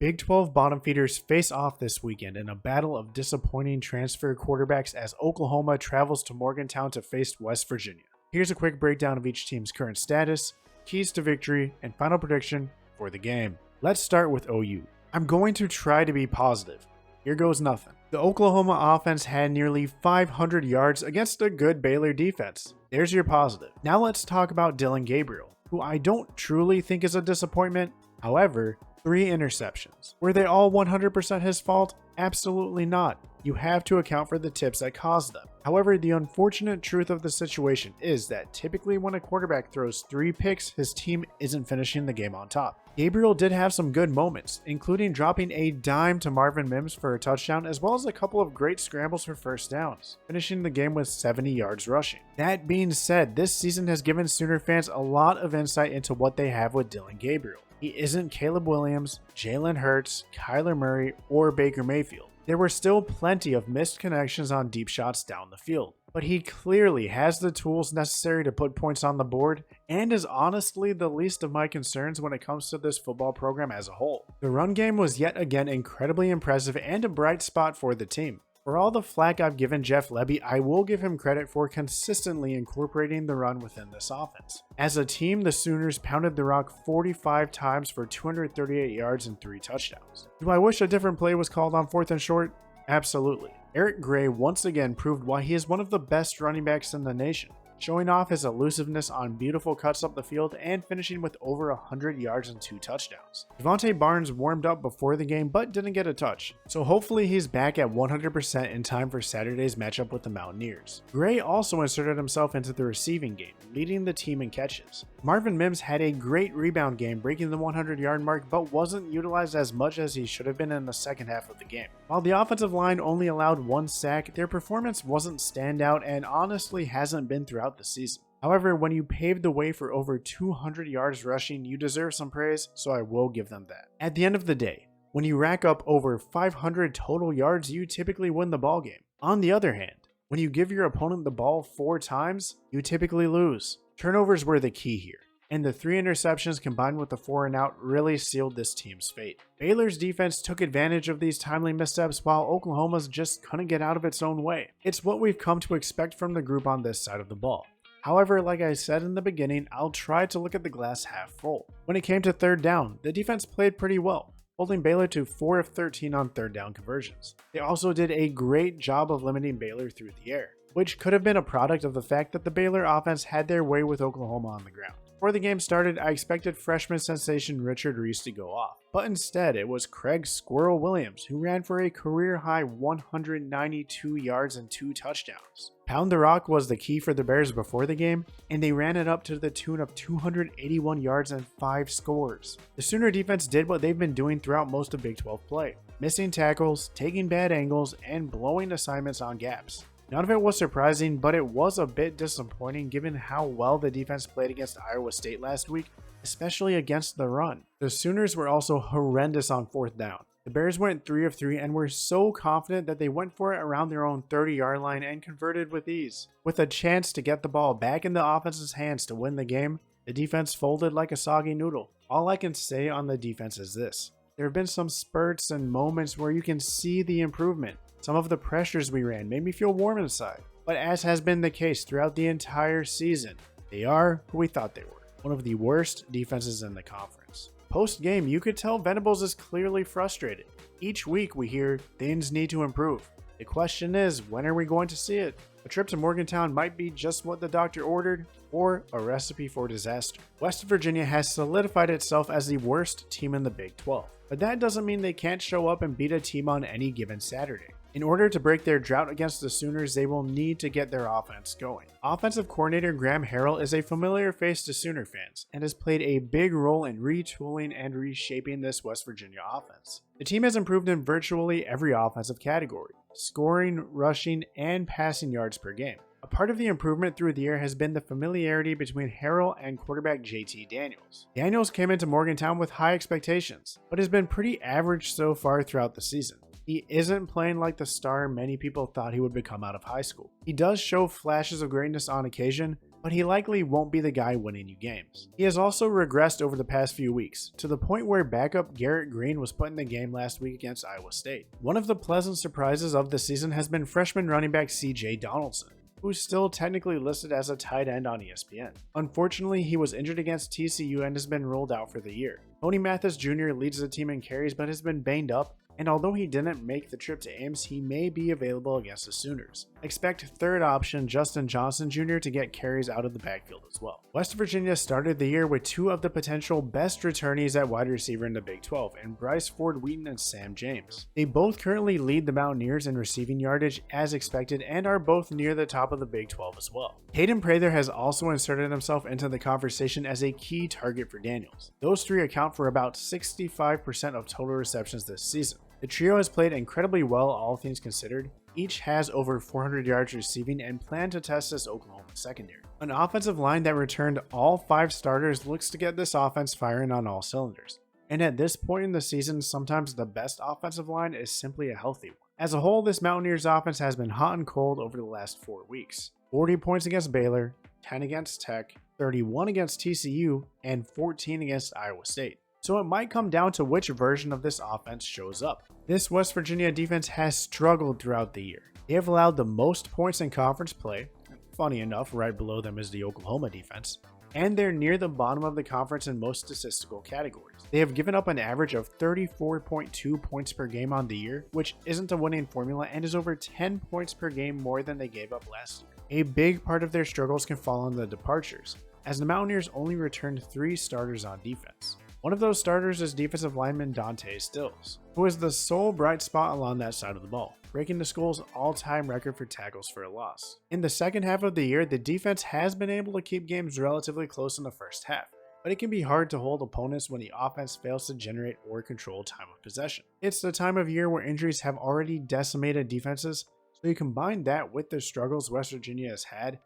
Big 12 bottom feeders face off this weekend in a battle of disappointing transfer quarterbacks as Oklahoma travels to Morgantown to face West Virginia. Here's a quick breakdown of each team's current status, keys to victory, and final prediction for the game. Let's start with OU. I'm going to try to be positive. Here goes nothing. The Oklahoma offense had nearly 500 yards against a good Baylor defense. There's your positive. Now let's talk about Dillon Gabriel, who I don't truly think is a disappointment. However, 3 interceptions. Were they all 100% his fault? Absolutely not. You have to account for the tips that caused them. However, the unfortunate truth of the situation is that typically when a quarterback throws 3 picks, his team isn't finishing the game on top. Gabriel did have some good moments, including dropping a dime to Marvin Mims for a touchdown, as well as a couple of great scrambles for first downs, finishing the game with 70 yards rushing. That being said, this season has given Sooner fans a lot of insight into what they have with Dillon Gabriel. He isn't Caleb Williams, Jalen Hurts, Kyler Murray, or Baker Mayfield. There were still plenty of missed connections on deep shots down the field, but he clearly has the tools necessary to put points on the board and is honestly the least of my concerns when it comes to this football program as a whole. The run game was yet again incredibly impressive and a bright spot for the team. For all the flack I've given Jeff Lebby, I will give him credit for consistently incorporating the run within this offense. As a team, the Sooners pounded the rock 45 times for 238 yards and 3 touchdowns. Do I wish a different play was called on 4th and short? Absolutely. Eric Gray once again proved why he is one of the best running backs in the nation, showing off his elusiveness on beautiful cuts up the field and finishing with over 100 yards and 2 touchdowns. Devontae Barnes warmed up before the game but didn't get a touch, so hopefully he's back at 100% in time for Saturday's matchup with the Mountaineers. Gray also inserted himself into the receiving game, leading the team in catches. Marvin Mims had a great rebound game, breaking the 100-yard mark, but wasn't utilized as much as he should have been in the second half of the game. While the offensive line only allowed 1 sack, their performance wasn't standout and honestly hasn't been throughout the season. However, when you paved the way for over 200 yards rushing, you deserve some praise, so I will give them that. At the end of the day, when you rack up over 500 total yards, you typically win the ballgame. On the other hand, when you give your opponent the ball 4 times, you typically lose. Turnovers were the key here, and the 3 interceptions combined with the 4 and out really sealed this team's fate. Baylor's defense took advantage of these timely missteps while Oklahoma's just couldn't get out of its own way. It's what we've come to expect from the group on this side of the ball. However, like I said in the beginning, I'll try to look at the glass half full. When it came to 3rd down, the defense played pretty well, holding Baylor to 4 of 13 on 3rd down conversions. They also did a great job of limiting Baylor through the air, which could have been a product of the fact that the Baylor offense had their way with Oklahoma on the ground. Before the game started, I expected freshman sensation Richard Reese to go off, but instead it was Craig "Squirrel" Williams who ran for a career-high 192 yards and 2 touchdowns. Pound the rock was the key for the Bears before the game, and they ran it up to the tune of 281 yards and 5 scores. The Sooner defense did what they've been doing throughout most of Big 12 play, missing tackles, taking bad angles, and blowing assignments on gaps. None of it was surprising, but it was a bit disappointing given how well the defense played against Iowa State last week, especially against the run. The Sooners were also horrendous on 4th down. The Bears went 3 of 3 and were so confident that they went for it around their own 30-yard line and converted with ease. With a chance to get the ball back in the offense's hands to win the game, the defense folded like a soggy noodle. All I can say on the defense is this: there have been some spurts and moments where you can see the improvement. Some of the pressures we ran made me feel warm inside, but as has been the case throughout the entire season, they are who we thought they were, one of the worst defenses in the conference. Post-game, you could tell Venables is clearly frustrated. Each week we hear things need to improve. The question is, when are we going to see it? A trip to Morgantown might be just what the doctor ordered, or a recipe for disaster. West Virginia has solidified itself as the worst team in the Big 12, but that doesn't mean they can't show up and beat a team on any given Saturday. In order to break their drought against the Sooners, they will need to get their offense going. Offensive coordinator Graham Harrell is a familiar face to Sooner fans and has played a big role in retooling and reshaping this West Virginia offense. The team has improved in virtually every offensive category: scoring, rushing, and passing yards per game. A part of the improvement through the year has been the familiarity between Harrell and quarterback JT Daniels. Daniels came into Morgantown with high expectations, but has been pretty average so far throughout the season. He isn't playing like the star many people thought he would become out of high school. He does show flashes of greatness on occasion, but he likely won't be the guy winning you games. He has also regressed over the past few weeks, to the point where backup Garrett Green was put in the game last week against Iowa State. One of the pleasant surprises of the season has been freshman running back CJ Donaldson, who's still technically listed as a tight end on ESPN. Unfortunately, he was injured against TCU and has been ruled out for the year. Tony Mathis Jr. leads the team in carries but has been banged up, and although he didn't make the trip to Ames, he may be available against the Sooners. Expect third option Justin Johnson Jr. to get carries out of the backfield as well. West Virginia started the year with two of the potential best returnees at wide receiver in the Big 12, in Bryce Ford Wheaton and Sam James. They both currently lead the Mountaineers in receiving yardage as expected and are both near the top of the Big 12 as well. Hayden Prather has also inserted himself into the conversation as a key target for Daniels. Those three account for about 65% of total receptions this season. The trio has played incredibly well, all things considered. Each has over 400 yards receiving and plan to test this Oklahoma secondary. An offensive line that returned all 5 starters looks to get this offense firing on all cylinders. And at this point in the season, sometimes the best offensive line is simply a healthy one. As a whole, this Mountaineers offense has been hot and cold over the last 4 weeks. 40 points against Baylor, 10 against Tech, 31 against TCU, and 14 against Iowa State. So it might come down to which version of this offense shows up. This West Virginia defense has struggled throughout the year. They have allowed the most points in conference play, funny enough, right below them is the Oklahoma defense, and they're near the bottom of the conference in most statistical categories. They have given up an average of 34.2 points per game on the year, which isn't a winning formula and is over 10 points per game more than they gave up last year. A big part of their struggles can fall on the departures, as the Mountaineers only returned 3 starters on defense. One of those starters is defensive lineman Dante Stills, who is the sole bright spot along that side of the ball, breaking the school's all-time record for tackles for a loss. In the second half of the year, the defense has been able to keep games relatively close in the first half, but it can be hard to hold opponents when the offense fails to generate or control time of possession. It's the time of year where injuries have already decimated defenses, so you combine that with the struggles West Virginia has had,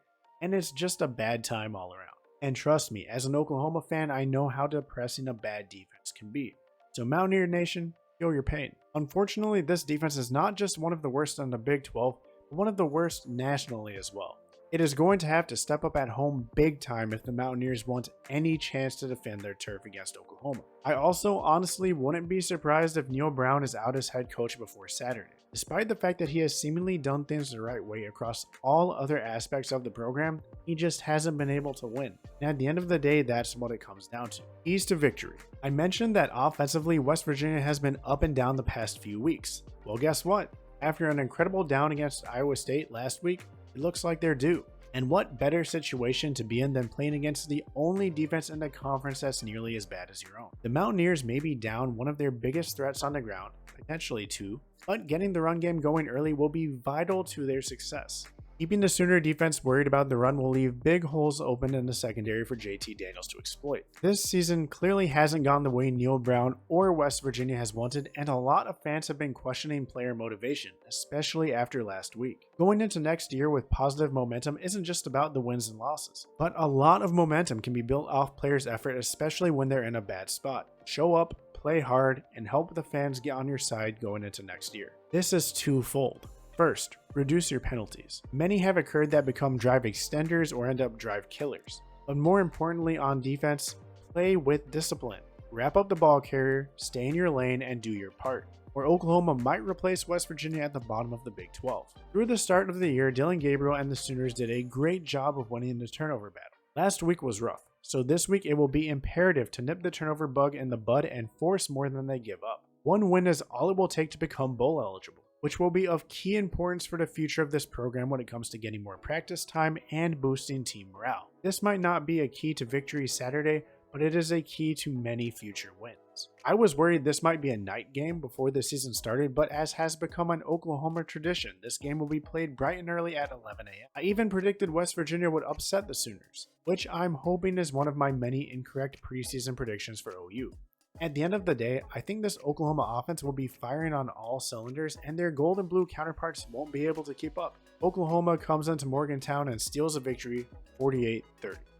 and it's just a bad time all around. And trust me, as an Oklahoma fan, I know how depressing a bad defense can be. So Mountaineer Nation, feel your pain. Unfortunately, this defense is not just one of the worst in the Big 12, but one of the worst nationally as well. It is going to have to step up at home big time if the Mountaineers want any chance to defend their turf against Oklahoma. I also honestly wouldn't be surprised if Neil Brown is out as head coach before Saturday. Despite the fact that he has seemingly done things the right way across all other aspects of the program, he just hasn't been able to win. And at the end of the day, that's what it comes down to. Keys to victory. I mentioned that offensively, West Virginia has been up and down the past few weeks. Well, guess what? After an incredible down against Iowa State last week, it looks like they're due. And what better situation to be in than playing against the only defense in the conference that's nearly as bad as your own. The Mountaineers may be down one of their biggest threats on the ground, potentially 2, but getting the run game going early will be vital to their success. Keeping the Sooner defense worried about the run will leave big holes open in the secondary for JT Daniels to exploit. This season clearly hasn't gone the way Neil Brown or West Virginia has wanted, and a lot of fans have been questioning player motivation, especially after last week. Going into next year with positive momentum isn't just about the wins and losses, but a lot of momentum can be built off players' effort, especially when they're in a bad spot. Show up, play hard, and help the fans get on your side going into next year. This is twofold. First, reduce your penalties. Many have occurred that become drive extenders or end up drive killers. But more importantly on defense, play with discipline. Wrap up the ball carrier, stay in your lane, and do your part. Where Oklahoma might replace West Virginia at the bottom of the Big 12. Through the start of the year, Dylan Gabriel and the Sooners did a great job of winning the turnover battle. Last week was rough, so this week it will be imperative to nip the turnover bug in the bud and force more than they give up. One win is all it will take to become bowl eligible, which will be of key importance for the future of this program when it comes to getting more practice time and boosting team morale. This might not be a key to victory Saturday, but it is a key to many future wins. I was worried this might be a night game before the season started, but as has become an Oklahoma tradition, this game will be played bright and early at 11 a.m. I even predicted West Virginia would upset the Sooners, which I'm hoping is one of my many incorrect preseason predictions for OU. At the end of the day, I think this Oklahoma offense will be firing on all cylinders and their gold and blue counterparts won't be able to keep up. Oklahoma comes into Morgantown and steals a victory 48-30.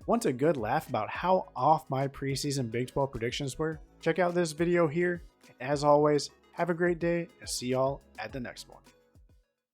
Want a good laugh about how off my preseason Big 12 predictions were? Check out this video here, and as always, have a great day and see y'all at the next one.